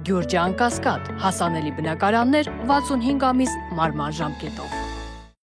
Գյուրջան Կասկադ, հասանելի բնակարաններ 65 ամիս մարման ժամկետով։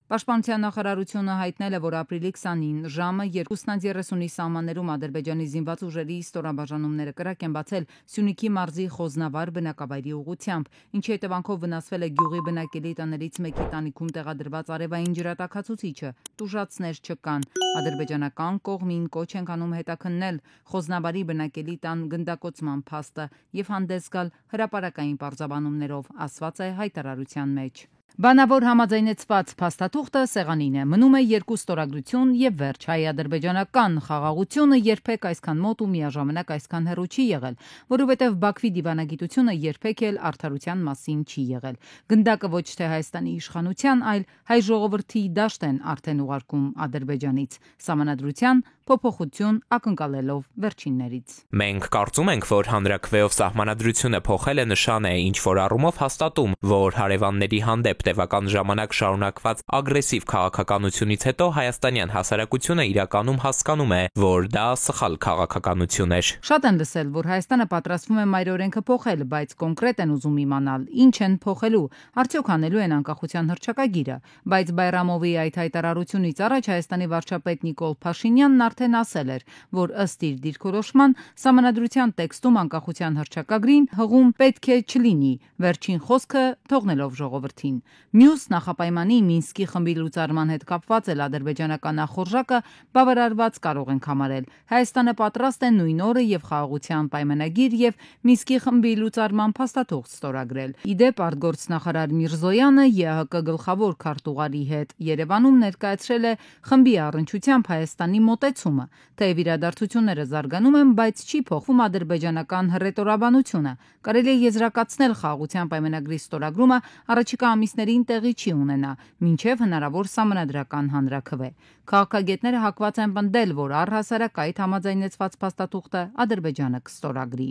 Պաշտպանության նախարարությունը հայտնել է, որ ապրիլի 29 ժամը 2:30-ի սահմաններում Ադրբեջանի զինված ուժերի ստորաբաժանումները կրակ են բացել Սյունիքի մարզի Խոզնավար բնակավայրի ուղղությամբ, ինչի հետևանքով վնասվել է գյուղի բնակելի տներից մեկի տանիքում տեղադրված արևային ջրատաքացուցիչը, տուժածներ չկան։ Ադրբեջանական կողմին կոչ ենք անում հետաքննել Խոզնավարի բնակելի տան գնդակոծման փաստը եւ հանդես գալ հրապարակային պարզաբանումներով, ասված է հայտարարության մեջ։ Բանավոր համաձայնեցված փաստաթուղթը սեղանին է, մնում է երկու ստորագրություն եւ վերջ։ Հայ-ադրբեջանական խաղաղությունը երբեք այսքան մոտ ու միաժամանակ այսքան հեռու չի եղել, որովհետեւ Բաքվի դիվանագիտությունը երբեք էլ արդարության մասին չի եղել։ Գնդակը ոչ թե Հայաստանի իշխանության, այլ հայ ժողովրդի դաշտ են արդեն ուղարկում Ադրբեջանից, սահմանադրության փոփոխություն ակնկալելով վերջիններից։ Մենք կարծում ենք, որ հանրաքվեով սահմանադրությունը փոխելը նշան է, ինչ որ առումով հաստատում, որ հարևանների հանդեպ տևական ժամանակ շարունակված ագրեսիվ քաղաքականությունից հետո հայաստանյան հասարակությունը իրականում հասկանում է, որ դա սխալ քաղաքականություն էր։ Շատ են լսել, որ Հայաստանը պատրաստվում է մայր օրենքը փոխել, բայց կոնկրետ են ուզում իմանալ, ինչ են փոխելու, արդյոք անելու են անկախության հռչակագիրը, բայց Բայրամովի այդ հայտարարությունից առաջ Հայաստանի վարչապետ Նիկոլ Փաշինյանն արդեն ասել էր, որ ըստ իր դիրքորոշման սահմանադրության տեքստում անկախության հռչակագրին հղում պետք է չլինի, վերջին խոսքը թողնելով ժողովրդին։ Մյուս նախապայմանի Մինսկի խմբի լուծարման հետ կապված էլ ադրբեջանական նախորժակը բավարարված կարող ենք համարել։ Հայաստանը պատրաստ է նույն օրը եւ խաղաղության պայմանագիր եւ Մինսկի խմբի լուծարման փաստաթուղթ ստորագրել։ Իդեպ արտգործնախարար Միրզոյանը ԵԱՀԿ գլխավոր քարտուղարի հետ Երևանում ներկայացրել է խմբի առնչությամբ Հայաստանի մոտեցումը, թեև իրադարձությունները զարգանում են, բայց չի փոխվում ադրբեջանական հռետորաբանությունը։ Կարելի է եզրակացնել խաղաղության պայմանագրի ստորագրումը առաջիկա ամիսներին տեղի չի ունենա, մինչև հնարավոր սահմանադրական հանրաքվե։ Քաղաքագետները հակված են պնդել, որ առհասարակ այդ համաձայնեցված փաստաթուղթը Ադրբեջանը կստորագրի։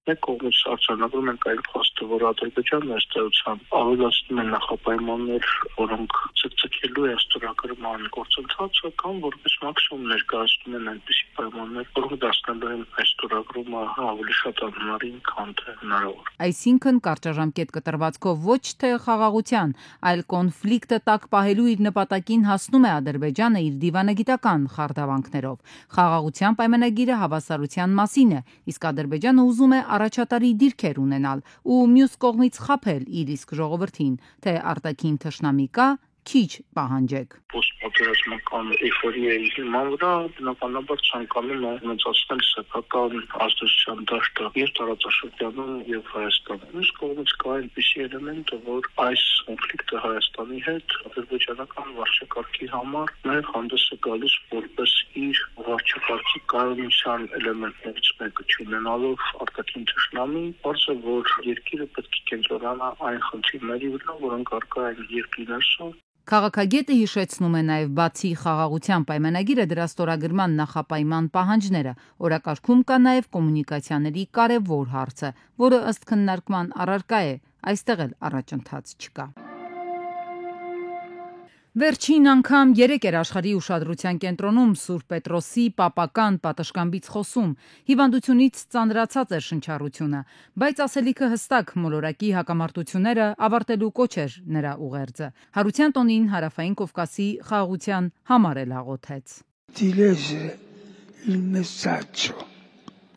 Մեկ կողմից արձանագրում ենք այն փաստը, որ Ադրբեջանն ըստեյության ավելացնում է նախապայմաններ, որոնք ցկցկելու է ստորագրման գործընթացը, կամ որպես մաքսիմում ներկայացնում են այնպիսի պայմաններ, որոնք դարձնելու են այս ստորագրումը ավելի շատ անհնարին, քան թե հնարավոր։ Այսինքն կարճաժամկետ կտրվածքով ոչ թե խաղաղության, այլ կոնֆլիկտը տակ պահելու իր նպատակին հասնում է Ադրբեջանը իր դիվանագիտական խարդավանքներով։ Խաղաղության պայմանագիրը հավասարության մասին է, իսկ Ադրբեջանը ուզում է առաջատարի դիրքեր ունենալ ու մյուս կողմից խաբել իր իսկ ժողովրդին, թե արտաքին թշնամի կա, քիչ պահանջեք։ Պոստմոդեռնիստական էйֆորիայի հիման վրա բնականաբար ցանկանում է մեծացնել սեփական ազդեցության դաշտը եւ տարածաշրջանում եւ Հայաստանում։ Մյուս կողմից կա այնպիսի էլեմենտը, որ այս կոնֆլիկտը Հայաստանի հետ ադրբեջանական վարչակարգի համար նաեւ հանդես է գալիս որպես իր վարչակարգի կայունության էլեմենտներից մեկը, չունենալով արտաքին թշնամի, բարձր որ երկիրը պետք է կենտրոնանա այն խնդիրների վրա, որոնք առկա են երկրի ներսում։ Քաղաքագետը հիշեցնում է նաև բացի խաղաղության պայմանագիրը դրա ստորագրման նախապայման պահանջները։ Օրակարգում կա նաև կոմունիկացիաների կարևոր հարցը, որը ըստ քննարկման առարկա է, այստեղ էլ առաջընթաց չկա։ Վերջին անգամ 3 էր աշխարհի ուշադրության կենտրոնում Սուրբ Պետրոսի պապական պատշգամբից խոսում, հիվանդությունից ծանրացած էր շնչառությունը, բայց ասելիքը հստակ մոլորակի հակամարտությունները ավարտելու կոչ էր նրա ուղերձը։ Հարության տոնին Հարավային Կովկասի խաղաղության համար էլ աղոթեց։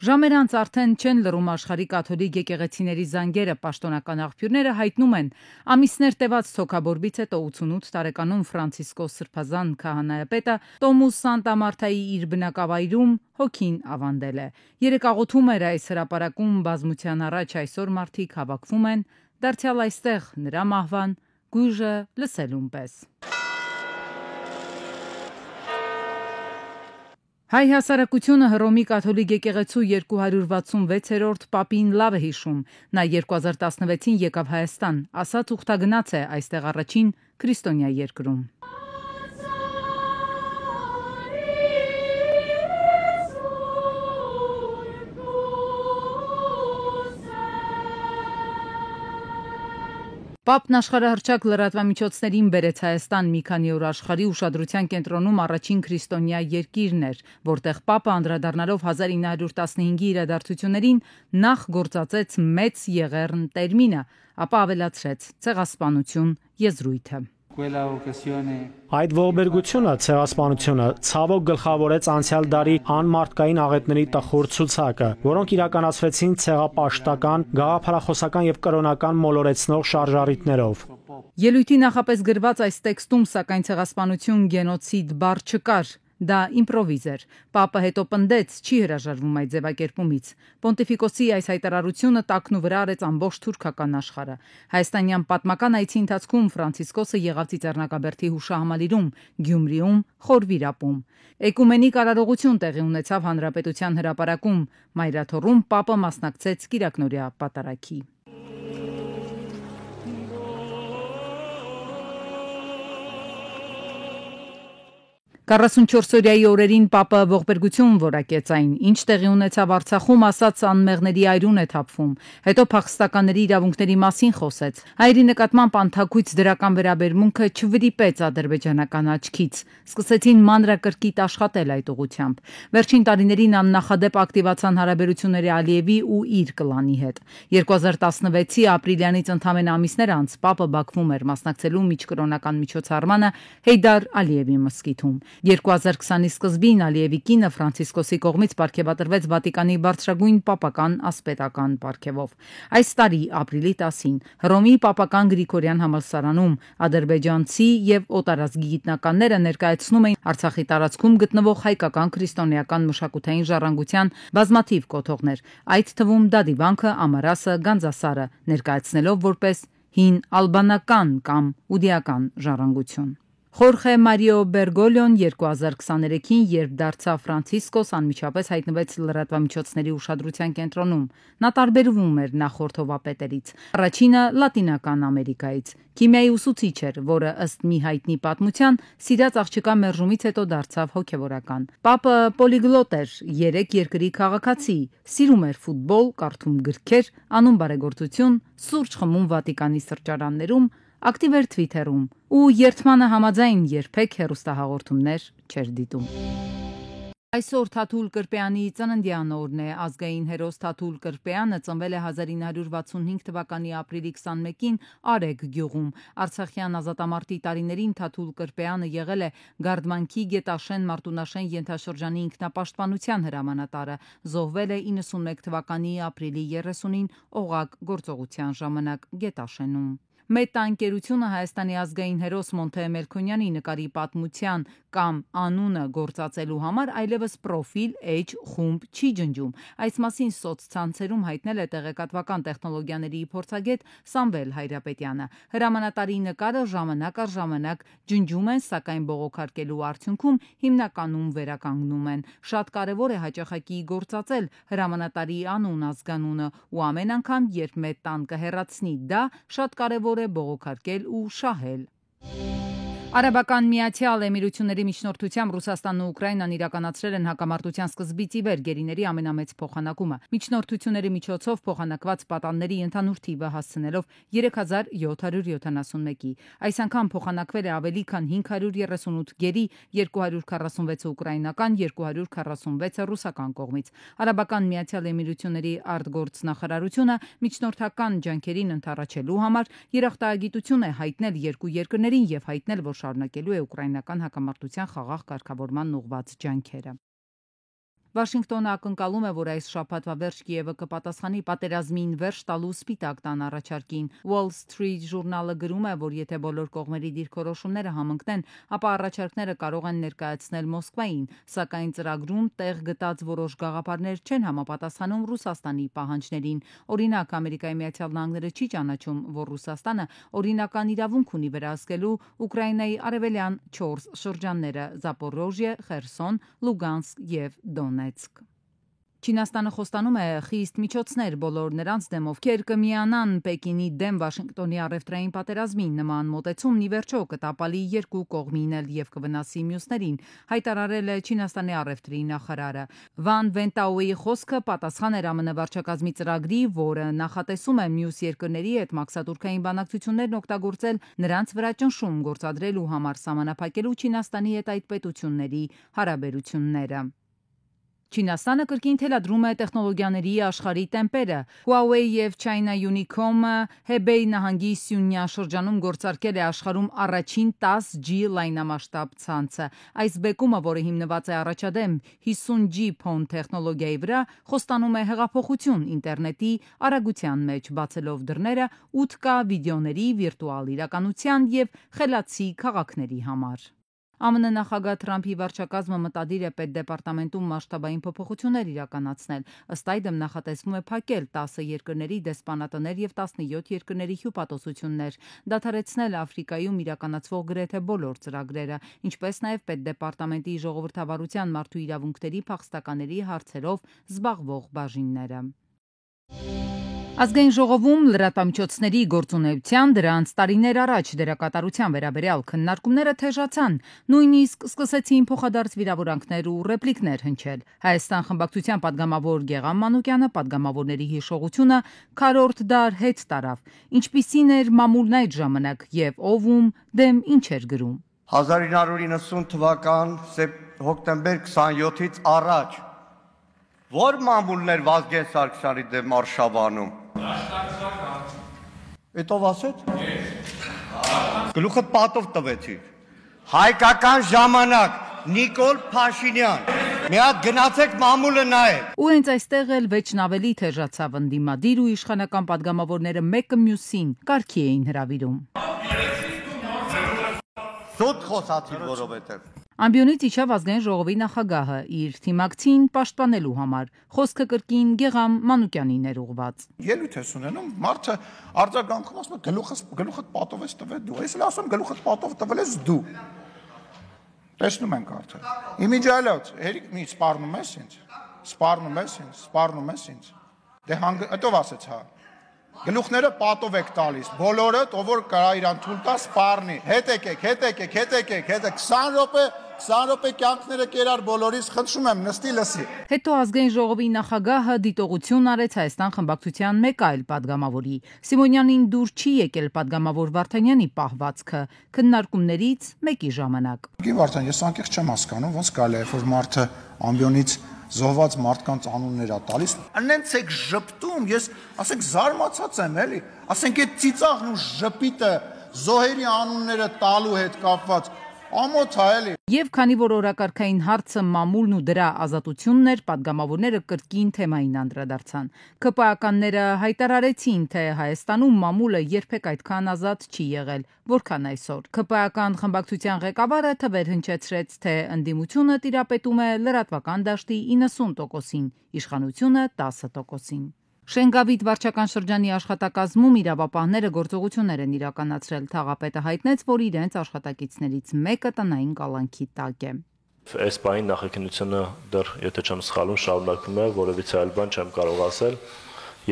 Ժամեր անց արդեն չեն լռում աշխարհի կաթոլիկ եկեղեցիների զանգերը, պաշտոնական աղբյուրները հայտնում են, ամիսներ տևած թոքաբորբից հետո 88 տարեկանում Ֆրանցիսկոս Սրբազան քահանայապետը Տոմուս Սանտա Մարթայի իր բնակավայրում հոգին ավանդել է։ Երեք աղոթում էր այս հրապարակում բազմության առաջ այսօր մարդիկ հավաքվում են, դարձյալ այստեղ նրա մահվան գույժը լսելուն պես։ Հայ հասարակությունը Հռոմի կաթոլիկ եկեղեցու 266-րդ պապին լավ է հիշում։ Նա 2016-ին եկավ Հայաստան, ասած ուխտագնաց է այստեղ առաջին քրիստոնյա երկրում։ Պապն աշխարհահռչակ լրատվամիջոցներին բերեց Հայաստան մի քանի օր աշխարհի ուշադրության կենտրոնում առաջին քրիստոնյա երկիրն էր, որտեղ Պապը անդրադառնալով 1915-ի իրադարձություններին նախ գործածեց մեծ եղեռն տերմինը, ապա ավելացրեց ցեղասպանություն եզրույթը։ Այդ ողբերգությունը, ցեղասպանությունը, ցավոք գլխավորեց անցյալ դարի անմարդկային աղետների տխուր ցուցակը, որոնք իրականացվեցին ցեղապաշտական, գաղափարախոսական եւ կրոնական մոլորեցնող շարժառիթներով։ Ելույթի նախապես գրված այս տեքստում, սակայն ցեղասպանություն, գենոցիդ բառ չկար։ Դա իմպրովիզ էր։ Պապը հետո պնդեց, չի հրաժարվում այդ ձևակերպումից։ Պոնտիֆիկոսի այս հայտարարությունը տակնու վրա արեց ամբողջ թուրքական աշխարհը։ Հայաստանյան պատմական այցի ընթացքում Ֆրանցիսկոսը եղավ Ծիծեռնակաբերդի հուշահամալիրում, Գյումրիում, Խորվիրապում։ Էկումենիկ արարողություն տեղի ունեցավ Հանրապետության հրապարակում։ Մայրաթոռում Պապը մասնակցեց Կիրակնօրյա պատարագի։ 44-օրյայի օրերին Պապը ողբերգություն որակեց այն, ինչ տեղի ունեցավ Արցախում, ասաց անմեղների այրուն է թափվում, հետո փախստականների իրավունքների մասին խոսեց։ Այրի նկատմամբ անթակույց դրական վերաբերմունքը չվրիպեց ադրբեջանական աչքից, սկսեցին մանրակրկիտ աշխատել այդ ուղղությամբ։ Վերջին տարիներին աննախադեպ ակտիվացան հարաբերությունները Ալիևի ու իր կլանի հետ։ 2016-ի ապրիլյանից ընդամենը ամիսներ անց Պապը Բաքվում էր մասնակցելու միջկրոնական միջոցառմանը Հեյդար Ալիևի մզկիթում։ 2020-ի սկզբին Ալիևի կինը Ֆրանցիսկոսի կողմից պարգևատրվեց Վատիկանի բարձրագույն պապական ասպետական պարգևով։ Այս տարի ապրիլի 10-ին Հռոմի պապական Գրիգորյան համալսարանում ադրբեջանցի եւ օտարազգի գիտնականները ներկայացնում էին Արցախի տարածքում գտնվող հայկական քրիստոնեական մշակութային ժառանգության բազմաթիվ կոթողներ, այդ թվում Դադիվանքը, Ամարասը, Գանձասարը, ներկայացնելով որպես հին ալբանական կամ ուդիական ժառանգություն։ Խորխե Մարիո Բերգոլյոն 2023-ին, երբ դարձավ Ֆրանցիսկոս, անմիջապես հայտնվեց լրատվամիջոցների ուշադրության կենտրոնում։ Նա տարբերվում էր նախորդ հովապետերից։ Առաջինը Լատինական Ամերիկայից։ Քիմիայի ուսուցիչ էր, որը ըստ մի հայտնի պատմության սիրած աղջկա մերժումից հետո դարձավ հոգևորական։ Պապը պոլիգլոտ էր, 3 երկրի քաղաքացի, սիրում էր ֆուտբոլ, կարդում գրքեր, անում բարեգործություն, սուրճ խմում Վատիկանի սրճարաններում, ակտիվ էր Թվիթերում ու երթմանը համաձայն երբեք հեռուստահաղորդումներ չէր դիտում։ Այսօր Թաթուլ Կրպեյանի ծննդյան օրն է։ Ազգային հերոս Թաթուլ Կրպեյանը ծնվել է 1965 թվականի ապրիլի 21-ին Արեգ գյուղում։ Արցախյան ազատամարտի տարիներին Թաթուլ Կրպեյանը եղել է Գարդմանքի Գետաշեն Մարտունաշեն ենթաշրջանի ինքնապաշտպանության հրամանատարը։ Զոհվել է 91 թվականի ապրիլի 30-ին օղակ գործողության ժամանակ Գետաշենում։ Մետա ընկերությունը Հայաստանի ազգային հերոս Մոնթե Մելքոնյանի նկարի պատմության կամ անունը գործածելու համար այլևս պրոֆիլ, էջ, խումբ չի ջնջում։ Այս մասին սոցցանցերում հայտնել է տեղեկատվական տեխնոլոգիաների փորձագետ Սամվել Հայրապետյանը։ Հրամանատարի նկարը ժամանակ առ ժամանակ ջնջում են, սակայն բողոքարկելու արդյունքում հիմնականում վերականգնում են։ Շատ կարևոր է հաճախակի գործածել հրամանատարի անուն, ազգանունը ու ամեն անգամ, երբ Մետան կհեռացնի դա, շատ կարևոր է բողոքարկել ու շահել։ Արաբական Միացյալ Էմիրությունների միջնորդությամբ Ռուսաստանն ու Ուկրաինան իրականացրել են հակամարտության սկզբից ի վեր գերիների ամենամեծ փոխանակումը։ Միջնորդությունների միջոցով փոխանակված պատանների ընդհանուր թիվը հասցնելով 3771-ի։ Այս անգամ փոխանակվել է ավելի քան 538 գերի, 246 ուկրաինական, 246 ռուսական կողմից։ Արաբական Միացյալ Էմիրությունների արտգործնախարարությունը միջնորդական ջանքերին ընդառաջելու համար երախտագիտություն է հայտնել երկու երկրներին եւ հայտնել, որ շարունակելու է ուկրաինական հակամարտության խաղաղ կարգավորման ուղղված ջանքերը։ Վաշինգտոնը ակնկալում է, որ այս շաբաթվա վերջ Կիևը կպատասխանի պատերազմին վերջ տալու Սպիտակ տան առաջարկին։ Wall Street ժուրնալը գրում է, որ եթե բոլոր կողմերի դիրքորոշումները համընկնեն, ապա առաջարկները կարող են ներկայացնել Մոսկվային, սակայն ծրագրում տեղ գտած որոշ գաղափարներ չեն համապատասխանում Ռուսաստանի պահանջներին։ Օրինակ, Ամերիկայի Միացյալ Նահանգները չի ճանաչում, որ Ռուսաստանը օրինական իրավունք ունի վերահսկելու Ուկրաինայի արևելյան 4 շրջանները՝ Զապորոժիե, Խերսոն, Լուգանսկ եւ Դոնեցկ։ Չինաստանը խոստանում է խիստ միջոցներ բոլոր նրանց դեմ, ովքեր կմիանան Պեկինի դեմ Վաշինգտոնի առևտրային պատերազմին։ Նման մոտեցումն ի վերջո կտապալի երկու կողմին էլ եւ կվնասի մյուսներին, հայտարարել է Չինաստանի առևտրի նախարարը։ Վան Վենտաուի խոսքը պատասխան էր ԱՄՆ վարչակազմի ծրագրի, որը նախատեսում է մյուս երկրների հետ մաքսատուրքային բանակցություններն օգտագործել նրանց վրա ճնշում գործադրելու համար, սահմանափակելու Չինաստանի հետ այդ պետությունների հարաբերությունները։ Չինաստանը կրկին թելադրում է տեխնոլոգիաների աշխարհի տեմպերը։ Huawei եւ China Unicom-ը Hebei նահանգի Սյունյա շրջանում գործարկել է աշխարհում առաջին 10G լայնամասշտաբ ցանցը։ Այս բեկումը, որը հիմնված է առաջադեմ 50G PON տեխնոլոգիայի վրա, խոստանում է հեղափոխություն ինտերնետի արագության մեջ, բացելով դռները 8K վիդեոների, վիրտուալ իրականության եւ խելացի քաղաքների համար։ ԱՄՆ նախագահ Թրամփի վարչակազմը մտադիր է պետդեպարտամենտում մասշտաբային փոփոխություններ իրականացնել։ Ըստ այդմ նախատեսվում է փակել 10 երկրների դեսպանատներ եւ 17 երկրների հյուպատոսություններ, դադարեցնել Աֆրիկայում իրականացվող գրեթե բոլոր ծրագրերը, ինչպես նաեւ պետդեպարտամենտի ժողովրդավարության, մարդու իրավունքների, փախստականների հարցերով զբաղվող բաժինները։ Ազգային ժողովում լրատվամիջոցների գործունեության դրանց տարիներ առաջ դերակատարության վերաբերյալ քննարկումները թեժացան, նույնիսկ սկսեցին փոխադարձ վիրավորանքներ ու ռեպլիկներ հնչել։ Հայաստան խմբակցության падգամավոր Գեղամ Մանուկյանը падգամավորների հիշողությունը քառորդ դար հետ տարավ։ Ինչպիսին էր մամուլն այդ ժամանակ եւ ով դեմ ինչ էր գրում։ 1990 թվական հոկտեմբեր 27-ից առաջ որ մամուլներ Վազգեն Սարգսյանի դեմ արշավանում։ Էտով ասեց։ Գլուխդ պատով տվեցի։ Հայկական ժամանակ Նիկոլ Փաշինյան։ Մի հատ գնացեք մամուլը նայեք։ Ու հենց այստեղ էլ վեճն ավելի թեժացավ ընդդիմադիր ու իշխանական падգամավորները մեկը մյուսին կարգի էին հրավիրում։ Սուտ խոսացին որովհետև Ամբիոնից իջավ ազգային ժողովի նախագահը իր թիմակցին պաշտպանելու համար։ Խոսքը կրկին Գեղամ Մանուկյանին էր ուղված։ Ելույթ ես ունենում, մարդը արձագանքում ասում է գլուխդ պատով ես տվել դու։ Ես էլ ասում գլուխդ պատով տվել ես դու։ Տեսնում ենք արդեն։ Իմիջիալոց, հերիք մի սպառնում ես ինձ։ Դե հետո ասեց հա։ Գլուխները պատով եք տալիս, բոլորը, ով որ կարա իրան թույլ տա սպառնի, հետ եկեք, 20 րոպե կյանքները կերար բոլորիս, խնդրում եմ, նստի լսի։ Հետո ազգային ժողովի նախագահը դիտողություն արեց Հայաստան խմբակցության մեկ այլ падգամավորի։ Սիմոնյանին դուր չի եկել падգամավոր Վարդանյանի պահվածքը քննարկումներից մեկի ժամանակ։ Վարդան, ես անկեղծ չեմ հասկանում, ոնց կարելի է, որ մարդը ամբիոնից զոհված մարդկանց անուններ է տալիս։ Անենց եք ժպտում, ես ասենք զարմացած եմ, էլի։ Ասենք այդ ծիծաղն ու ժպիտը զոհերի անունները տալու հետ կապված ամոթ է, էլի։ Եվ քանի որ օրակարգային հարցը մամուլն ու դրա ազատությունն էր, падգամավորները կրկին թեմային անդրադարձան։ ԿՊԱ-ականները հայտարարեցին, թե Հայաստանում մամուլը երբեք այդքան ազատ չի եղել, որքան այսօր։ ԿՊԱ-ական խմբակցության ղեկավարը թվեր հնչեցրեց, թե ընդդիմությունը տիրապետում է լրատվական դաշտի 90%-ին, իշխանությունը 10%-ին։ Շենգավիթ վարչական շրջանի աշխատակազմում իրավապահները գործողություններ են իրականացրել։ Թաղապետը հայտնեց, որ իրենց աշխատակիցներից մեկը տնային կալանքի տակ է։ Այս բանի նախաքննությունը դեռ, եթե չեմ սխալվում, շարունակվում է, որովհետեւ այլ բան չեմ կարող ասել,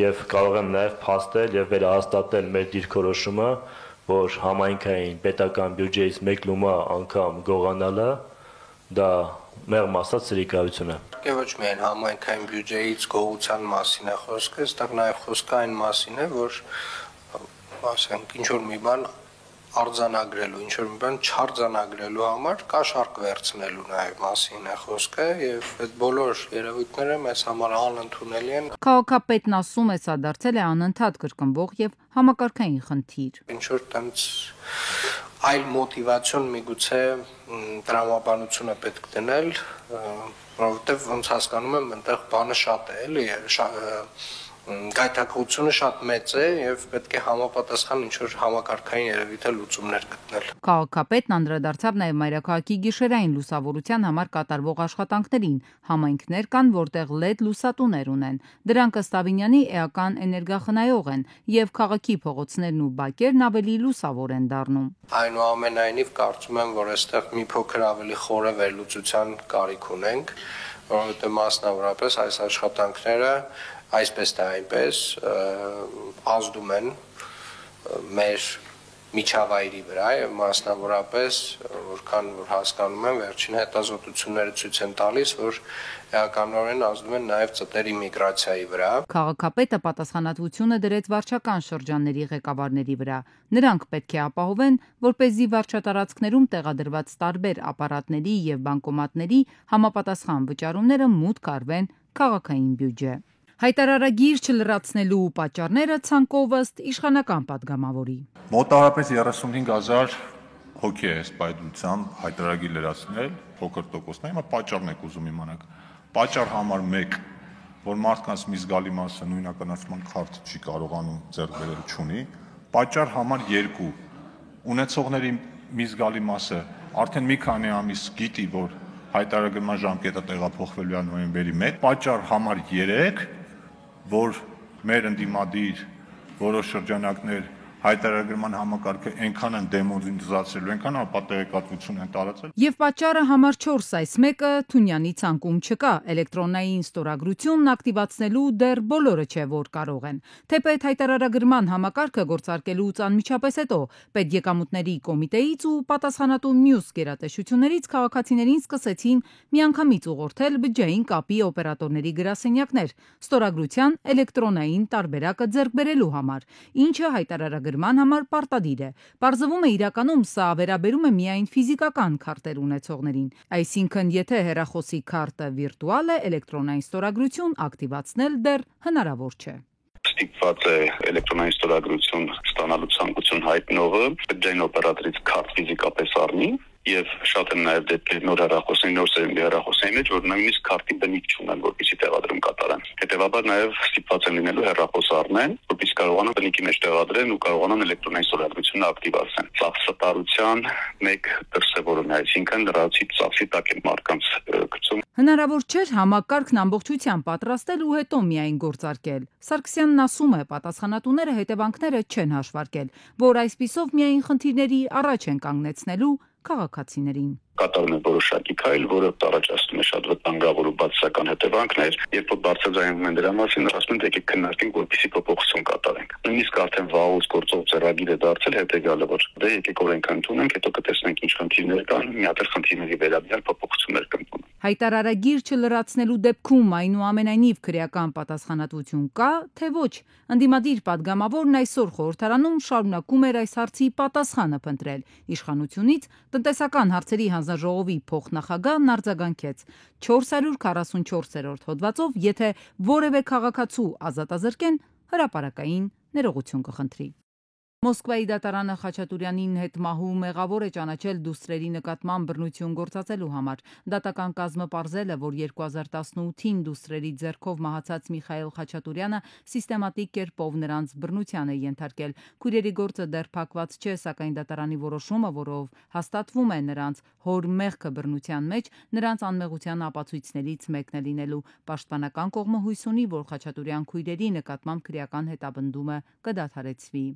եւ կարող եմ նաեւ փաստել եւ վերահաստատել մեր դիրքորոշումը, որ համայնքային պետական բյուջեից մեկ լումա անգամ գողանալը դա մեղմ ասած սրիկայություն է։ Ոչ միայն համայնքային բյուջեից գողության մասին է խոսքը, այստեղ նաև խոսքը այն մասին է, որ ասենք ինչ որ մի բան արձանագրելու, ինչ որ մի բան չարձանագրելու համար կաշառք վերցնելու նաև մասին է խոսքը եւ այդ բոլոր երևույթները մեզ համար անընդունելի են։ Քաղաքապետն ասում է, սա դարձել է անընդհատ կրկնվող եւ համակարգային խնդիր։ Ինչ որ տենց այլ մոտիվացիոն միգուցե տրամաբանությունը պետք դնել, որովհետև ոնց հասկանում եմ, այնտեղ բանը շատ է, էլի, գայթակղությունը շատ մեծ է եւ պետք է համապատասխան ինչ-որ համակարգային երևույթը լուծումներ գտնել։ Քաղաքապետն անդրադարձավ նաեւ մայրաքաղաքի գիշերային լուսավորության համար կատարվող աշխատանքներին։ Համայնքներ կան, որտեղ LED լուսատուներ ունեն։ Դրանք ըստ Ավինյանի էական էներգախնայող են եւ քաղաքի փողոցներն ու բակերն ավելի լուսավոր են դառնում։ Այնուամենայնիվ կարծում եմ, որ այստեղ մի փոքր ավելի խորը վերլուծության կարիք ունենք, որովհետև մասնավորապես այս աշխատանքները այսպես թե այնպես ազդում են մեր միջավայրի վրա եւ մասնավորապես որքան որ հասկանում եմ վերջին հետազոտությունները ցույց են տալիս, որ էականորեն ազդում են նաեւ ծտերի միգրացիայի վրա։ Քաղաքապետը պատասխանատվությունը դրեց վարչական շրջանների ղեկավարների վրա։ Նրանք պետք է ապահովեն, որպեսզի վարչատարածքներում տեղադրված տարբեր ապարատների եւ բանկոմատների համապատասխան վճարումները մուտք արվեն քաղաքային բյուջե։ Հայտարարագիր չլրացնելու պատճառները ցանկով ըստ իշխանական падգամավորի։ Մոտավորապես 35,000 հոգի է սպայդությամբ հայտարարագիր լրացնել, փոքր տոկոսն է, հիմա պատճառն եք ուզում իմանալ։ Պատճառ համար 1, որ մարդկանց մի զգալի մասը նույնականացման քարտ չի կարողանում ձեռք բերել չունի, պատճառ համար 2, ունեցողների մի զգալի մասը արդեն մի քանի ամիս գիտի, որ հայտարարագրման ժամկետը տեղափոխվելու է նոյեմբերի 1, պատճառ համար 3, որ մեր ընդդիմադիր որոշ շրջանակներ հայտարարագրման համակարգը այնքան են դեմոնիզացրել, այնքան ապատեղեկատվություն են տարածել։ Եվ պատճառը համար 4, այս մեկը Թունյանի ցանկում չկա, էլեկտրոնային ստորագրությունն ակտիվացնելու դեռ բոլորը չէ, որ կարող են։ Թեպետ հայտարարագրման համակարգը գործարկելուց անմիջապես հետո պետեկամուտների կոմիտեից ու պատասխանատու մյուս գերատեսչություններից քաղաքացիներին սկսեցին միանգամից ուղղորդել բջջային կապի օպերատորների գրասենյակներ ստորագրության էլեկտրոնային տարբերակը ձեռք բերելու համար, ինչը հայտարարագրման համար պարտադիր է։ Պարզվում է իրականում սա վերաբերում է միայն ֆիզիկական քարտեր ունեցողներին, այսինքն եթե հեռախոսի քարտը վիրտուալ է, էլեկտրոնային ստորագրություն ակտիվացնել դեռ հնարավոր չէ։ Ստիպված է էլեկտրոնային ստորագրություն ստանալու ցանկություն հայտնողը բջջային օպերատորից քարտ ֆիզիկապես առնի եւ շատ են նաեւ դեպքեր նոր հեռախոսային, նոր սերնդի հեռախոսային մեջ, որ նույնիսկ քարտի բնիկ չունեն, որպեսզի տեղադրում կատարեն։ Հետևաբար նաեւ ստիպված են լինելու հեռախոս առնեն, որպեսզի կարողանան բնիկի մեջ տեղադրեն ու կարողանան էլեկտրոնային ստորագրությունը ակտիվացնել։ Ծախսատարության մեկ դրսևորում է, այսինքն լրացի ծախսի տակ են մարդկանց գծում։ Հնարավոր չէր համակարգն ամբողջությամբ պատրաստել ու հետո միայն գործարկել։ Սարգսյանն ասում է, պատասխանատուները հետևանքները չեն հաշվարկել, որ այսպիսով միայն խնդիրների առաջ են կանգնեցնելու քաղաքացիներին։ Կատարում է որոշակի քայլ, որը առաջացնում է շատ վտանգավոր ու բացասական հետևանքներ, երբ որ բարձրաձայնվում են դրա մասին, ասում են եկեք քննարկենք, որպեսզի փոփոխություն կատարենք։ Նույնիսկ արդեն վաղուց գործող ձեռագիր է դարձել հետեւյալը, որ դե եկեք օրենք ընդունենք, հետո կտեսնենք ինչ խնդիրներ կան, մի հատ խնդիրների վերաբերյալ փոփոխություններ կընդունենք։ Հայտարարագիր չլրացնելու դեպքում այնուամենայնիվ քրեական պատասխանատվություն կա, թե ոչ։ Ընդդիմադիր падգամավորն այսօր խորհրդարանում շարունակում էր այս հարցի պատասխանը փնտրել։ Իշխանությունից տնտեսական հարցերի հանձնաժողովի փոխնախագահն արձագանքեց 444-րդ հոդվածով, եթե որևէ քաղաքացու ազատազրկեն, հրապարակային ներողություն կխնդրի։ Մոսկվայի դատարանը Խաչատուրյանին հետ մահու մեղավոր է ճանաչել դուստրերի նկատմամբ բռնություն գործածելու համար։ Դատական կազմը պարզել է, որ 2018-ին դուստրերի ձեռքով մահացած Միխայել Խաչատուրյանը սիստեմատիկ կերպով նրանց բռնության է ենթարկել։ Քույրերի գործը դեռ փակված չէ, սակայն դատարանի որոշումը, որով հաստատվում է նրանց հոր մեղքը բռնության մեջ, նրանց անմեղության ապացույցներից մեկն է լինելու։ Պաշտպանական կողմը հույս ունի, որ Խաչատուրյան քույրերի նկատմամբ քրեական հետապնդումը կդադարեցվի։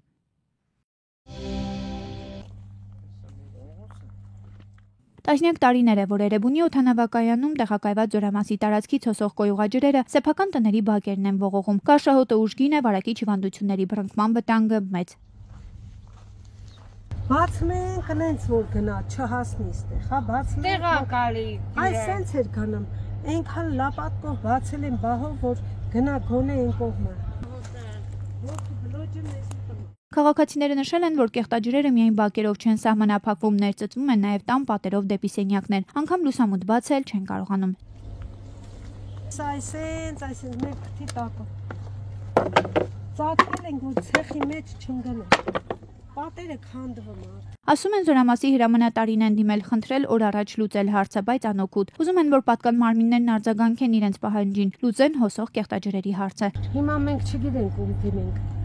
Տասնյակ տարիներ է, որ Էրեբունի օդանավակայանում տեղակայված Ձորամասի տարածքից հոսող կոյուղաջրերը սեփական տների բակերն են ողողում։ Կաշահոտը ուժգին է, վարակիչ հիվանդությունների բռնկման վտանգը մեծ։ Բացում են կնենց որ գնա, չհասնի ստեղ, հա, բացում են։ Տեղակալի։ Այս սենց էր գնում, այնքան լապատկով բացել են բահով, որ գնա գոնե այն կողմը։ Քաղաքացիները նշել են, որ կեղտաջրերը միայն բակերով չեն սահմանափակվում, ներծծվում են նաև տան պատերով դեպի սենյակներ, անգամ լուսամուտ բացել չեն կարողանում։ Այսենց մեր քթի տակով։ Ծածկել ենք, որ ցեխի մեջ չընկնեն։ Պատերը քանդվում է։ Ասում են Զորամասի հրամանատարին են դիմել խնդրել օր առաջ լուծել հարցը, բայց անօգուտ։ Ուզում են, որ պատկան մարմիններն արձագանքեն իրենց պահանջին, լուծեն հոսող կեղտաջրերի հարցը։ Հիմա մենք չգիտենք ում դիմենք։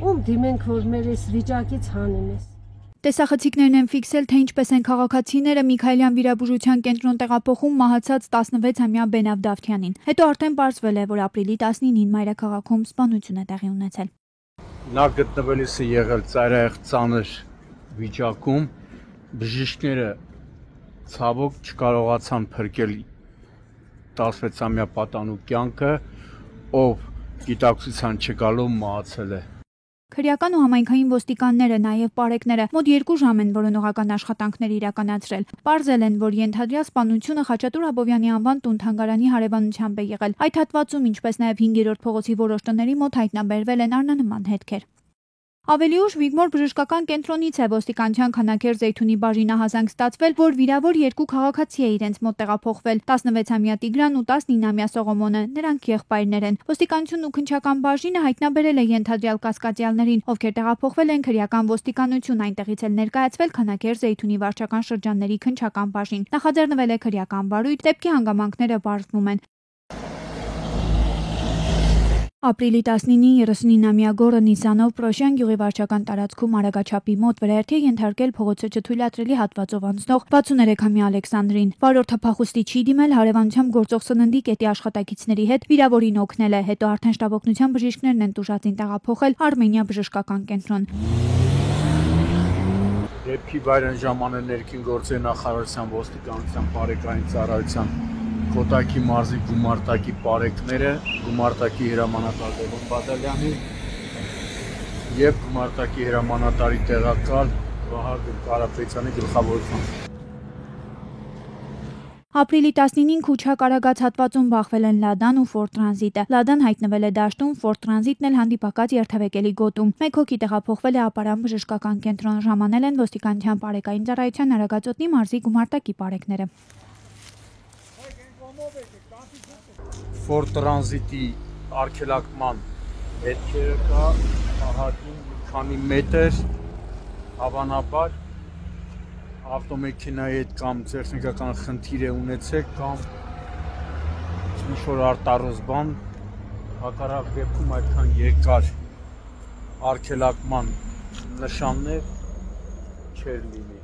Ում դիմենք, որ մեր այս վիճակից հանեն ես։ Տեսախցիկներն են ֆիքսել, թե ինչպես են քաղաքացիները Միքայելյան վիրաբուժության կենտրոն տեղափոխում մահացած 16-ամյա Բենավ Դավթյանին։ Հետո արդեն պարզվել է, որ ապրիլի 19-ին մայրաքաղաքում սպանություն է տեղի ունեցել։ Նա գտնվելիս է եղել ծայրահեղ ծանր վիճակում, բժիշկները ցավոք չկարողացան փրկել 16-ամյա պատանու կյանքը, ով գիտակցության չգալով մահացել է։ Քրեական ու համայնքային ոստիկանները, նաև պարեկները մոտ 2 ժամ են որոնողական աշխատանքներ իրականացրել։ Պարզել են, որ ենթադրյալ սպանությունը Խաչատուր Աբովյանի անվան տուն-թանգարանի հարևանությամբ է եղել։ Այդ հատվածում, ինչպես նաև 5-րդ փողոցի որոշ տների մոտ հայտնաբերվել են առնանման հետքեր։ Ավելի ուշ Վիգմոր բժշկական կենտրոնից է ոստիկանության Քանաքեր Զեյթունի բաժինահասանք ստացվել, որ վիրավոր 2 քաղաքացի է իրենց մոտ տեղափոխվել՝ 16-ամյա Տիգրան ու 19-ամյա Սողոմոնը, նրանք եղբայրներ են։ Ոստիկանությունն ու քննչական բաժինը հայտնաբերել է ենթադրյալ կասկածյալներին, ովքեր տեղափոխվել են քրեական ոստիկանություն, այնտեղից էլ ներկայացվել Քանաքեր Զեյթունի վարչական շրջանների քննչական բաժին։ Նախաձեռնվել է քրեական բարույթ, դեպքի հանգամանքները բարձվում են։ Ապրիլի 19-ին 39-ամյա Գոռը Նիսանով Պրոշյան գյուղի վարչական տարածքում արագաչափի մոտ վրայերթի ենթարկել փողոցը չթույլատրելի հատվածով անցնող 63-ամյա Ալեքսանդրին։ Վարորդը փախուստի չի դիմել, հարևանությամբ գործող սննդի կետի աշխատակիցների հետ վիրավորին օգնել է, հետո արդեն շտաբօգնության բժիշկներն են տուժածին տեղափոխել Արմենիա բժշկական կենտրոն։ Դեպքի վայրն ժամանել ներքին գործերի նախարարության ոստիկանության բարեկային ծառայության Կոտայքի մարզի գումարտակի պարեկները, գումարտակի հրամանատար Լևոն Բադալյանի և գումարտակի հրամանատարի տեղակալ Վահագն Կարապետյանի գլխավորությամբ։ Ապրիլի 19-ին Քուչակ Արագած հատվածում բախվել են Լադան ու Ֆորդ Տրանզիտը։ Լադան հայտնվել է դաշտում, Ֆորդ Տրանզիտն էլ հանդիպակաց երթևեկելի գոտում։ 1 հոգի տեղափոխվել է Ապարան բժշկական կենտրոն, ժամանել են ոստիկանության բարեկային ծառայության Արագածոտնի մարզի գումարտակի պարեկները։ Ֆորդ Տրանզիտի արգելակման հետքերը կա, ահագին մի քանի մետր, հավանաբար ավտոմեքենայի հետ կամ տեխնիկական խնդիր է ունեցեք կամ ինչ-որ արտարոց բան, հակառակ դեպքում այդքան երկար արգելակման նշաններ չեր լինի։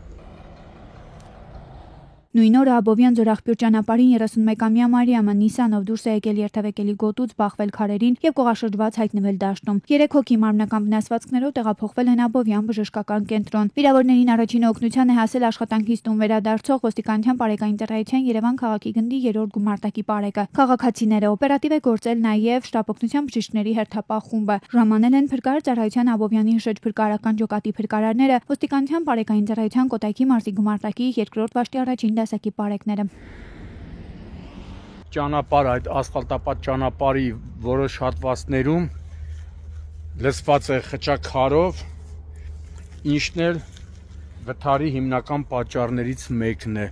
Նույն օրը Աբովյան Ձորախբյուր ճանապարհին 31-ամյա Մարիամը Նիսանով դուրս է եկել երթևեկելի գոտուց, բախվել քարերին եւ կողաշրջված հայտնվել դաշտում։ 3 հոգի մարմնական վնասվածքներով տեղափոխվել են Աբովյան բժշկական կենտրոն։ Վիրավորներին առաջին օգնության է հասել աշխատանքից տուն վերադարձող ոստիկանության բարեկային ծառայության Երևան քաղաքի գնդի 3-րդ գումարտակի պարեկը։ Քաղաքացիները օպերատիվ է գործել նաեւ շտաբօգնության բժիշկների հերթապահ խումբը։ Ժամանել են փրկարար ծառայության Աբովյանի շրջփրկարարական ջոկատի փրկարարները, ոստիկանության բարեկային ծառայության Կոտայքի մարզի գումարտակի 2-րդ վաշտի առաջին դասակի պարեկները։ Ճանապարհ այդ ասֆալտապատ ճանապարհի որոշ հատվածներում լցված է խճաքարով, ինչն էլ վթարի հիմնական պատճառներից մեկն է։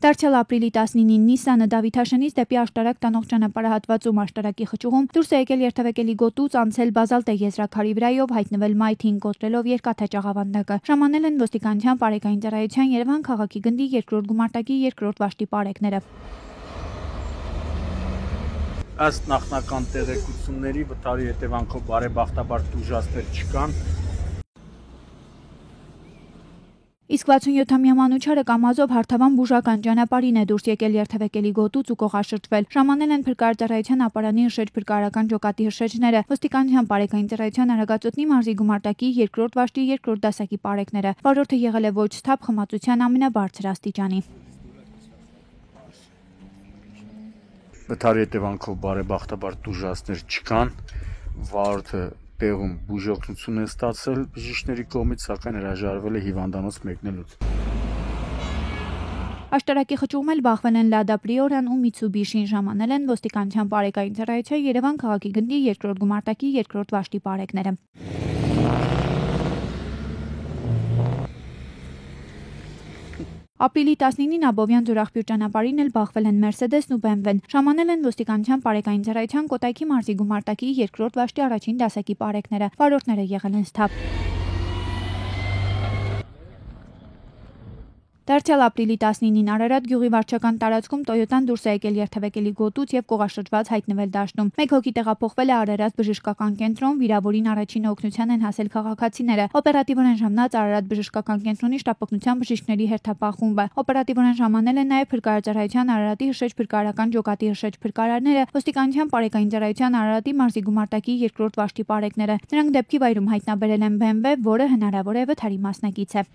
Դարձյալ ապրիլի 19-ին Նիսանը Դավիթաշենից դեպի աշտարակ տանող ճանապարհահատվածում աշտարակի խճուղում դուրս է եկել երթևեկելի գոտուց, անցել բազալտե եզրաքարի վրայով, հայտնվել մայթին, կոտրելով երկաթե ճաղավանդակը։ Ժամանել են ոստիկանության բարեկային ծառայության Երևան քաղաքի գնդի 2-րդ գումարտակի 2-րդ վաշտի պարեկները։ Ըստ նախնական տեղեկությունների վթարի հետևանքով բարեբախտաբար տուժածներ չկան։ Իսկ 67-ամյա Մանուչարը Կամազով հարթավան բուժական ճանապարհին է դուրս եկել երթևեկելի գոտուց ու կողաշրջվել։ Ժամանել են փրկարար ծառայության Ապարանի շրջփրկարարական ջոկատի հրշեջները, ոստիկանության բարեկային ծառայության Արագածոտնի մարզի գումարտակի 2-րդ վաշտի 2-րդ դասակի պարեկները։ Վարորդը եղել է ոչ սթափ, խմացության ամենաբարձր աստիճանի։ Վթարի հետևանքով բարեբախտաբար տուժածներ չկան, վարորդը տեղում բուժօգնություն է ստացել բժիշկների կողմից, սակայն հրաժարվել է հիվանդանոց մեկնելուց։ Աշտարակի խճուղում էլ բախվել են Լադա Պրիորան ու Միցուբիշին, ժամանել են ոստիկանության բարեկային ծառայության Երևան քաղաքի գնդի 2-րդ գումարտակի 2-րդ վաշտի պարեկները։ Ապրիլի 19-ին Աբովյան Ձորախբյուր ճանապարհին էլ բախվել են Մերսեդեսն ու BMW-ն։ Ժամանել են ոստիկանության բարեկային ծառայության Կոտայքի մարզի գումարտակի 2-րդ վաշտի առաջին դասակի պարեկները։ Վարորդները եղել են սթափ։ Դարձյալ ապրիլի 19-ին Արարատ գյուղի վարչական տարածքում Տոյոտան դուրս է եկել երթևեկելի գոտուց եւ կողաշրջված հայտնվել դաշտում։ 1 հոգի տեղափոխվել է Արարատ բժշկական կենտրոն, վիրավորին առաջին օգնության են հասել քաղաքացիները։ Օպերատիվորեն ժամանած Արարատ բժշկական կենտրոնի շտաբօգնության բժիշկների հերթապահ խումբը։ Օպերատիվորեն ժամանել են նաեւ փրկարար ծառայության Արարատի հրշեջփրկարարական ջոկատի հրշեջփրկարարները, ոստիկանության բարեկային ծառայության Արարատի մարզի գումարտակի 2-րդ վաշտի պարեկները։ Նրանք դեպքի վայրում հայտնաբերել են BMW, որը հնարավոր է վթարի մասնակից է։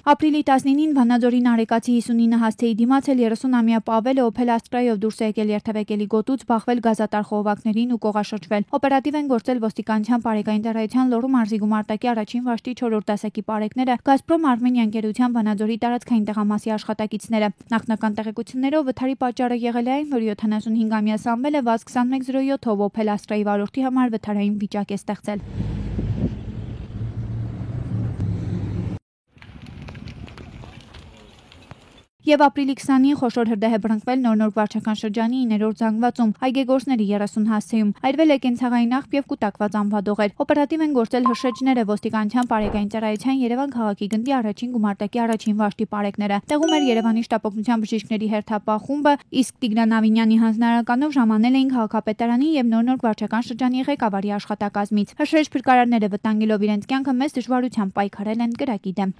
Ապրիլի 19-ին Վանաձորի Նարեկացի 59 հասցեի դիմաց էլ 30-ամյա Պավելը Opel Astra-ով դուրս է եկել երթևեկելի գոտուց, բախվել գազատար խողովակներին ու կողաշրջվել։ Օպերատիվ են գործել ոստիկանության բարեկային ծառայության Լոռու մարզի գումարտակի առաջին վաշտի 4-րդ դասակի պարեկները, Գազպրոմ Արմենիա ընկերության Վանաձորի տարածքային տեղամասի աշխատակիցները։ Նախնական տեղեկություններով վթարի պատճառը եղել է այն, որ 75-ամյա Սամվելը վազ 2107-ով Opel Astra-ի վարորդի համար վթարային վիճակ է ստեղծել։ Եվ ապրիլի 20-ին խոշոր հրդեհ է բռնկվել Նոր-Նորք վարչական շրջանի 9-րդ զանգվածում, այգեգործների 30 հասցեում, այրվել է կենցաղային աղբ եւ կուտակված անվադողեր։ Օպերատիվ են գործել հրշեջները, ոստիկանության բարեկային ծառայության Երևան քաղաքի գնդի առաջին գումարտակի առաջին վաշտի պարեկները։ Տեղում էր Երևանի շտապօգնության բժիշկների հերթապահ խումբը, իսկ Տիգրան Ավինյանի հանձնարարականով ժամանել էին քաղաքապետարանի եւ Նոր-Նորք վարչական շրջանի ղեկավարի աշխատակազմից։ Հրշեջ փրկարարները վտանգելով իրենց կյանքը մեծ դժվարությամբ պայքարել են կրակի դեմ։